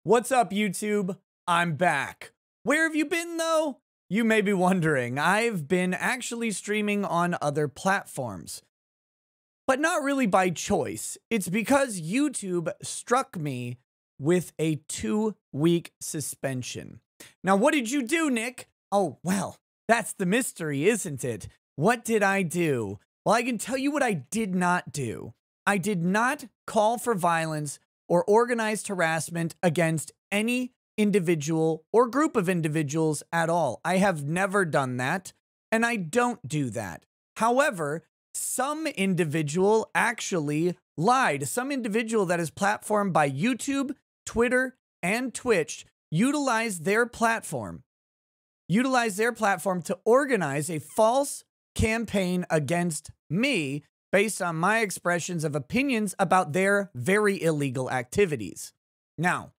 What's up, YouTube? I'm back. Where have you been, though? You may be wondering. I've been actually streaming on other platforms, but not really by choice. It's because YouTube struck me with a 2-week suspension. Now, what did you do, Nick? Oh, well, that's the mystery, isn't it? What did I do? Well, I can tell you what I did not do. I did not call for violence or organized harassment against any individual or group of individuals at all. I have never done that, and I don't do that. However, some individual actually lied. Some individual that is platformed by YouTube, Twitter, and Twitch utilized their platform to organize a false campaign against me based on my expressions of opinions about their very illegal activities. Now,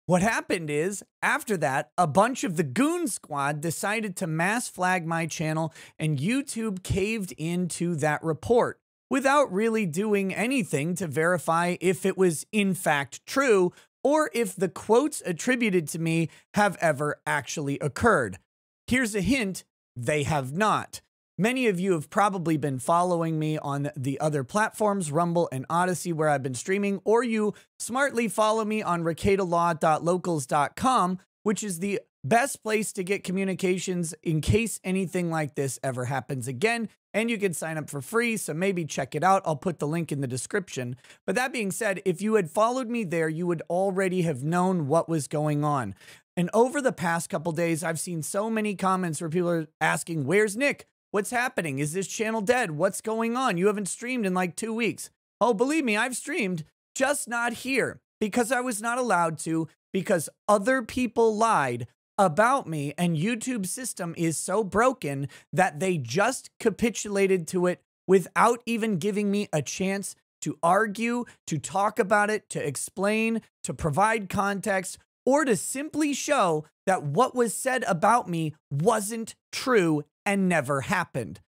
what happened is, after that, a bunch of the Goon Squad decided to mass flag my channel, and YouTube caved into that report without really doing anything to verify if it was in fact true or if the quotes attributed to me have ever actually occurred. Here's a hint: they have not. Many of you have probably been following me on the other platforms, Rumble and Odyssey, where I've been streaming, or you smartly follow me on rekietalaw.locals.com, which is the best place to get communications in case anything like this ever happens again. And you can sign up for free, so maybe check it out. I'll put the link in the description. But that being said, if you had followed me there, you would already have known what was going on. And over the past couple days, I've seen so many comments where people are asking, "Where's Nick? What's happening? Is this channel dead? What's going on? You haven't streamed in like 2 weeks." Oh, believe me, I've streamed, just not here, because I was not allowed to, because other people lied about me, and YouTube's system is so broken that they just capitulated to it without even giving me a chance to argue, to talk about it, to explain, to provide context, or to simply show that what was said about me wasn't true and never happened.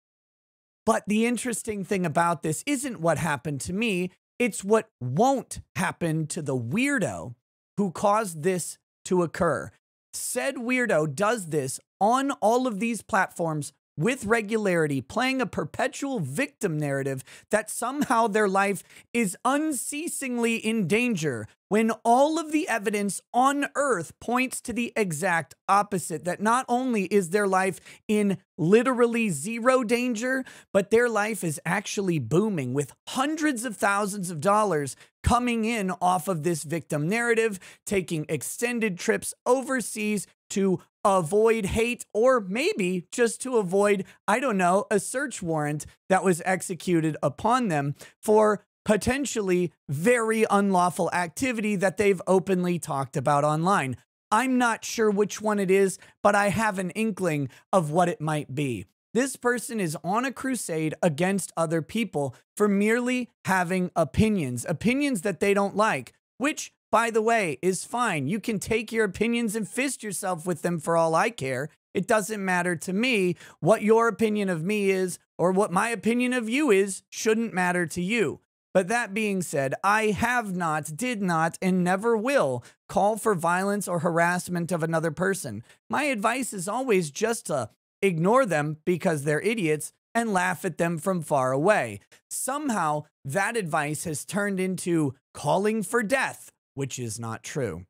But the interesting thing about this isn't what happened to me, it's what won't happen to the weirdo who caused this to occur. Said weirdo does this on all of these platforms with regularity, playing a perpetual victim narrative that somehow their life is unceasingly in danger, when all of the evidence on earth points to the exact opposite, that not only is their life in literally zero danger, but their life is actually booming with hundreds of thousands of dollars coming in off of this victim narrative, taking extended trips overseas to avoid hate, or maybe just to avoid, I don't know, a search warrant that was executed upon them for potentially very unlawful activity that they've openly talked about online. I'm not sure which one it is, but I have an inkling of what it might be. This person is on a crusade against other people for merely having opinions that they don't like, which, by the way, is fine. You can take your opinions and fist yourself with them for all I care. It doesn't matter to me. What your opinion of me is, or what my opinion of you is, shouldn't matter to you. But that being said, I have not, did not, and never will call for violence or harassment of another person. My advice is always just to ignore them because they're idiots and laugh at them from far away. Somehow, that advice has turned into calling for death, which is not true.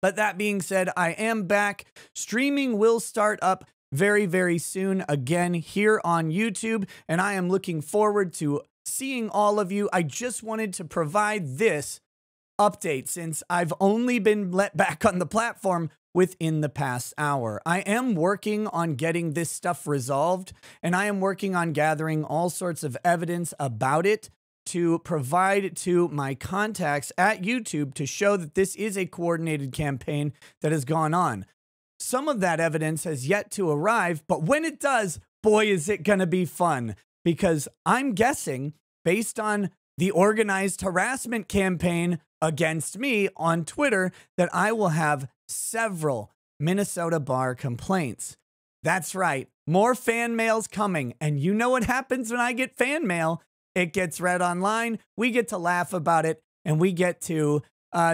But that being said, I am back. Streaming will start up very, very soon again here on YouTube, and I am looking forward to seeing all of you. I just wanted to provide this update since I've only been let back on the platform within the past hour. I am working on getting this stuff resolved, and I am working on gathering all sorts of evidence about it to provide to my contacts at YouTube to show that this is a coordinated campaign that has gone on. Some of that evidence has yet to arrive, but when it does, boy, is it going to be fun, because I'm guessing, based on the organized harassment campaign against me on Twitter, that I will have several Minnesota bar complaints. That's right, more fan mail's coming, and you know what happens when I get fan mail? It gets read online, we get to laugh about it, and we get to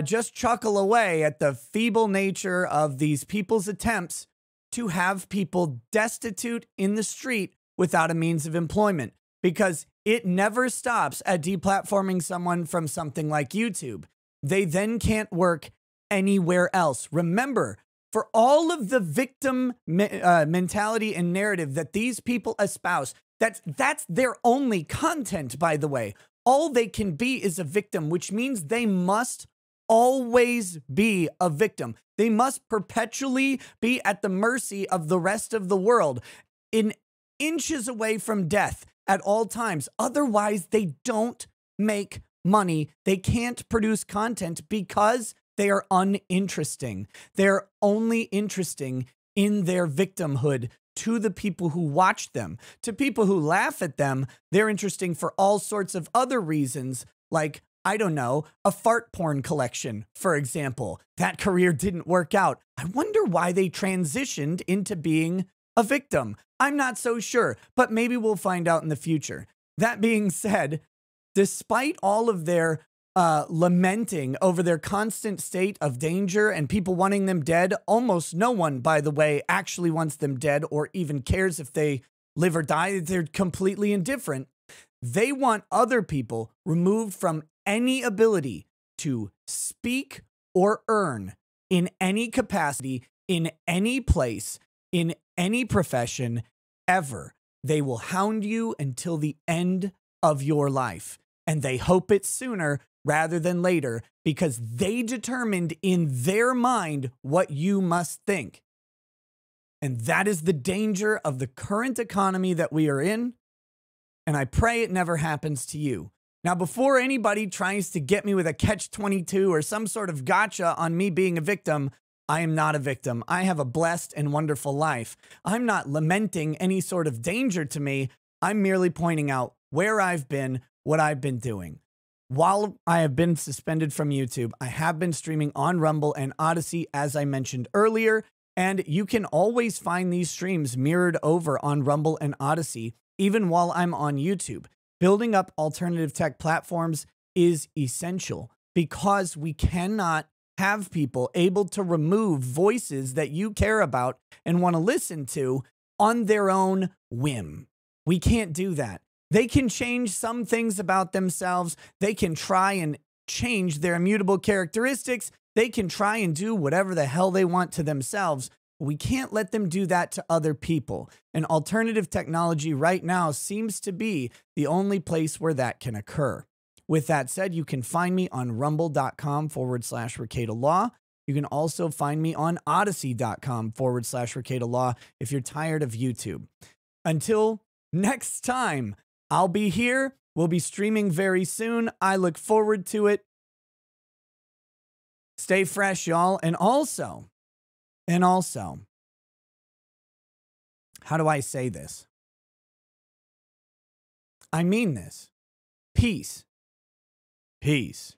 just chuckle away at the feeble nature of these people's attempts to have people destitute in the street without a means of employment, because it never stops at deplatforming someone from something like YouTube. They then can't work anywhere else. Remember, for all of the victim mentality and narrative that these people espouse, that's their only content, by the way. All they can be is a victim, which means they must always be a victim. They must perpetually be at the mercy of the rest of the world, in inches away from death at all times. Otherwise, they don't make money. They can't produce content because they are uninteresting. They're only interesting in their victimhood to the people who watch them. To people who laugh at them, they're interesting for all sorts of other reasons, like, I don't know, a fart porn collection, for example. That career didn't work out. I wonder why they transitioned into being a victim. I'm not so sure, but maybe we'll find out in the future. That being said, despite all of their lamenting over their constant state of danger and people wanting them dead, almost no one, by the way, actually wants them dead or even cares if they live or die. They're completely indifferent. They want other people removed from any ability to speak or earn in any capacity, in any place, in any profession, ever. They will hound you until the end of your life. And they hope it's sooner rather than later, because they determined in their mind what you must think. And that is the danger of the current economy that we are in. And I pray it never happens to you. Now, before anybody tries to get me with a catch-22 or some sort of gotcha on me being a victim, I am not a victim. I have a blessed and wonderful life. I'm not lamenting any sort of danger to me. I'm merely pointing out where I've been, what I've been doing. While I have been suspended from YouTube, I have been streaming on Rumble and Odyssey, as I mentioned earlier, and you can always find these streams mirrored over on Rumble and Odyssey, even while I'm on YouTube. Building up alternative tech platforms is essential because we cannot have people able to remove voices that you care about and want to listen to on their own whim. We can't do that. They can change some things about themselves. They can try and change their immutable characteristics. They can try and do whatever the hell they want to themselves. We can't let them do that to other people. And alternative technology right now seems to be the only place where that can occur. With that said, you can find me on rumble.com/Rekieta Law. You can also find me on odyssey.com/Rekieta Law if you're tired of YouTube. Until next time, I'll be here. We'll be streaming very soon. I look forward to it. Stay fresh, y'all. And also, how do I say this? I mean this. Peace. Peace.